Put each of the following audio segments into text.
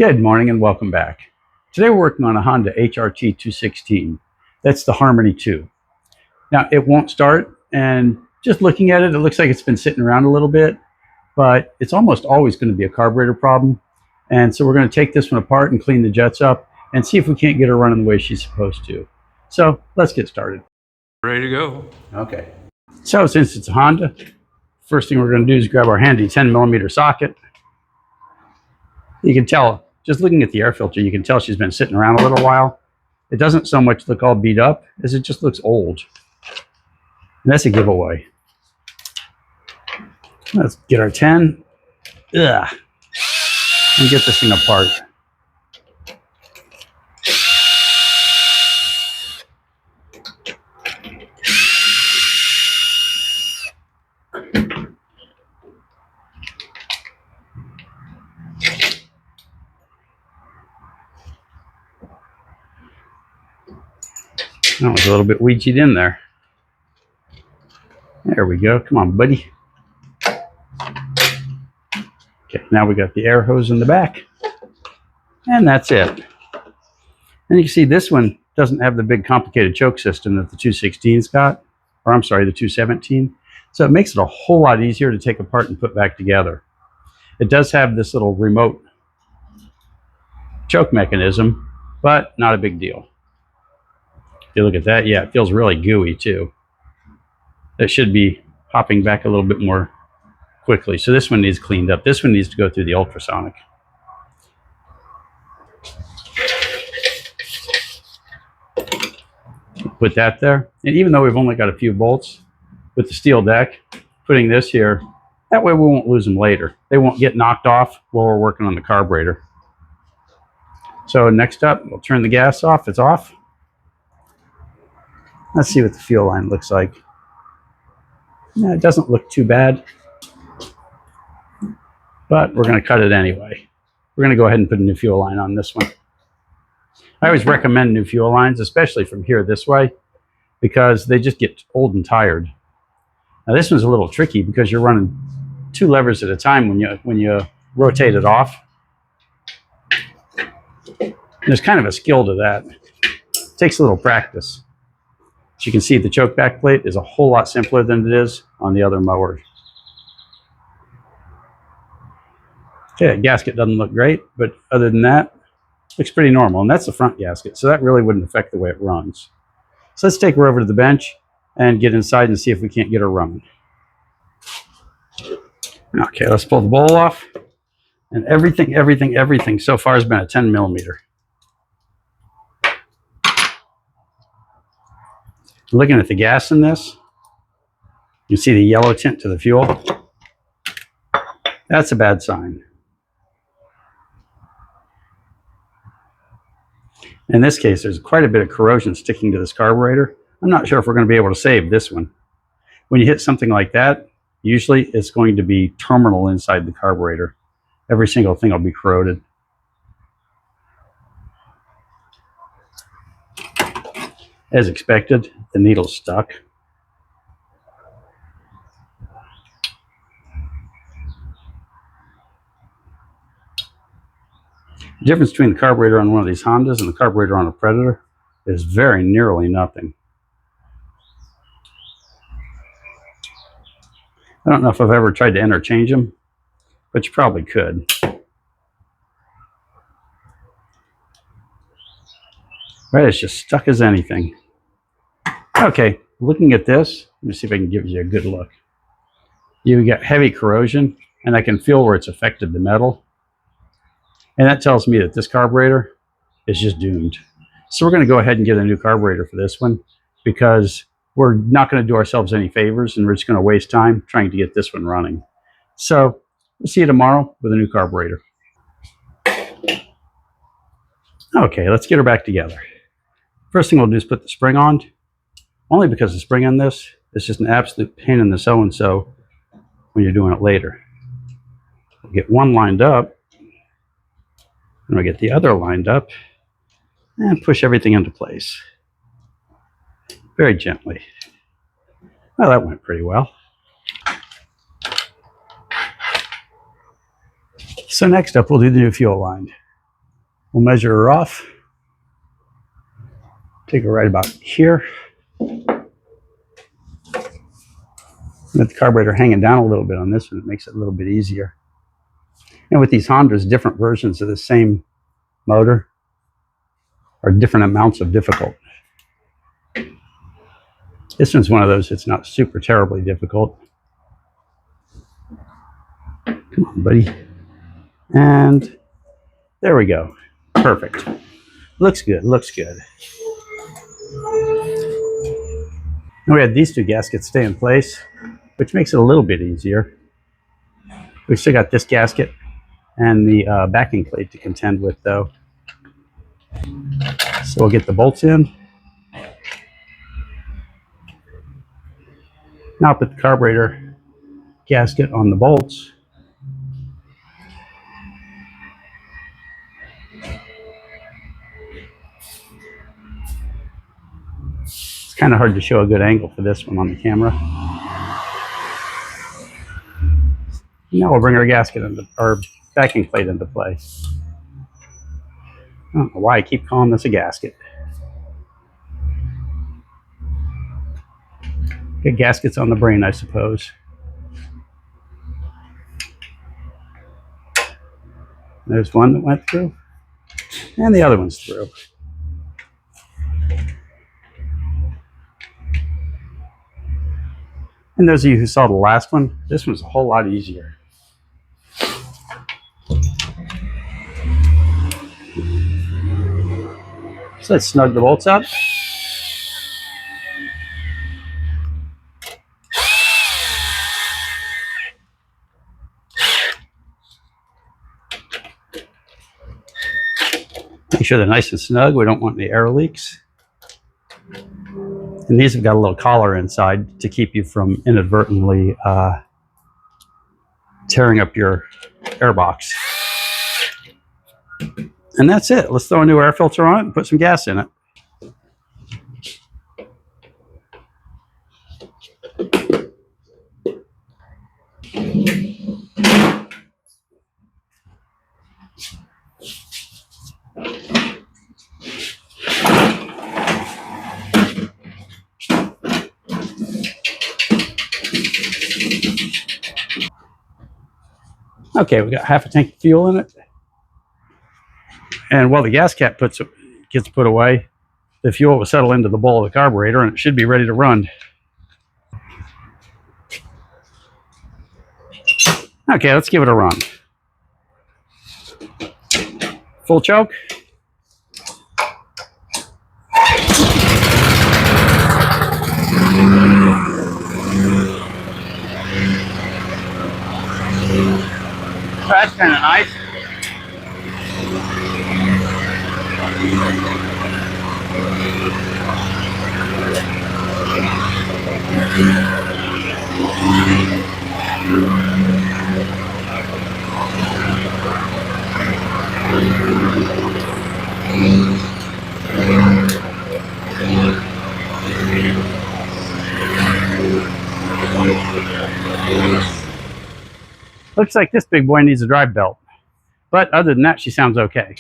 Good morning and welcome back. Today we're working on a Honda HRT 216. That's the Harmony 2. Now it won't start, and just looking at it, it looks like it's been sitting around a little bit, but it's almost always going to be a carburetor problem. And so we're going to take this one apart and clean the jets up and see if we can't get her running the way she's supposed to. So let's get started. Ready to go. Okay. So since it's a Honda, first thing we're going to do is grab our handy 10mm socket. You can tell, just looking at the air filter, you can tell she's been sitting around a little while. It doesn't so much look all beat up as it just looks old. And that's a giveaway. Let's get our 10. Ugh. And get this thing apart. That was a little bit Ouija'd in there. There we go. Come on, buddy. Okay, now we got the air hose in the back. And that's it. And you can see this one doesn't have the big complicated choke system that the 216's got. Or I'm sorry, the 217. So it makes it a whole lot easier to take apart and put back together. It does have this little remote choke mechanism, but not a big deal. If you look at that, yeah, it feels really gooey too. That should be popping back a little bit more quickly. So this one needs cleaned up. This one needs to go through the ultrasonic. Put that there. And even though we've only got a few bolts with the steel deck, putting this here, that way we won't lose them later. They won't get knocked off while we're working on the carburetor. So next up, we'll turn the gas off. It's off. Let's see what the fuel line looks like. Yeah, it doesn't look too bad, but we're going to cut it anyway. We're going to go ahead and put a new fuel line on this one. I always recommend new fuel lines, especially from here this way, because they just get old and tired. Now this one's a little tricky because you're running two levers at a time when you rotate it off. There's kind of a skill to that. It takes a little practice. As you can see, the choke back plate is a whole lot simpler than it is on the other mower. Okay, the gasket doesn't look great, but other than that, looks pretty normal. And that's the front gasket, so that really wouldn't affect the way it runs. So let's take her over to the bench and get inside and see if we can't get her running. Okay, let's pull the bowl off. And everything so far has been a 10mm. Looking at the gas in this, you see the yellow tint to the fuel. That's a bad sign. In this case, there's quite a bit of corrosion sticking to this carburetor. I'm not sure if we're going to be able to save this one. When you hit something like that, usually it's going to be terminal inside the carburetor. Every single thing will be corroded. As expected, the needle's stuck. The difference between the carburetor on one of these Hondas and the carburetor on a Predator is very nearly nothing. I don't know if I've ever tried to interchange them, but you probably could. Right, it's just stuck as anything. Okay, looking at this, let me see if I can give you a good look. You got heavy corrosion, and I can feel where it's affected the metal. And that tells me that this carburetor is just doomed. So we're going to go ahead and get a new carburetor for this one, because we're not going to do ourselves any favors, and we're just going to waste time trying to get this one running. So we'll see you tomorrow with a new carburetor. Okay, let's get her back together. First thing we'll do is put the spring on, only because the spring on this is just an absolute pain in the so-and-so when you're doing it later. We'll get one lined up, and we'll get the other lined up, and push everything into place. Very gently. Well, that went pretty well. So next up, we'll do the new fuel line. We'll measure her off. Take her right about here. With the carburetor hanging down a little bit on this one, it makes it a little bit easier. And with these Hondas, different versions of the same motor are different amounts of difficult. This one's one of those that's not super terribly difficult. Come on, buddy. And there we go. Perfect. Looks good, looks good. And we had these two gaskets stay in place, which makes it a little bit easier. We still got this gasket and the backing plate to contend with, though. So we'll get the bolts in. Now put the carburetor gasket on the bolts. It's kind of hard to show a good angle for this one on the camera. Now we'll bring our gasket into our backing plate into play. I don't know why I keep calling this a gasket. Get gaskets on the brain, I suppose. There's one that went through, and the other one's through. And those of you who saw the last one, this one's a whole lot easier. So let's snug the bolts up. Make sure they're nice and snug. We don't want any air leaks. And these have got a little collar inside to keep you from inadvertently tearing up your air box. And that's it. Let's throw a new air filter on it and put some gas in it. Okay, we got half a tank of fuel in it. And while the gas cap gets put away, the fuel will settle into the bowl of the carburetor and it should be ready to run. Okay, let's give it a run. Full choke. That's kind of nice. Looks like this big boy needs a drive belt. But other than that, she sounds okay.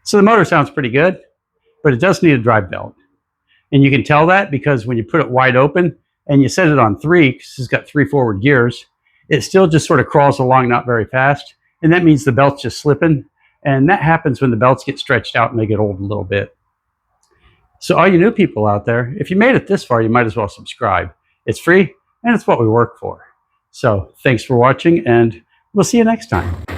So the motor sounds pretty good, but it does need a drive belt. And you can tell that because when you put it wide open and you set it on 3, because it's got 3 forward gears, it still just sort of crawls along not very fast. And that means the belt's just slipping. And that happens when the belts get stretched out and they get old a little bit. So all you new people out there, if you made it this far, you might as well subscribe. It's free and it's what we work for. So thanks for watching and we'll see you next time.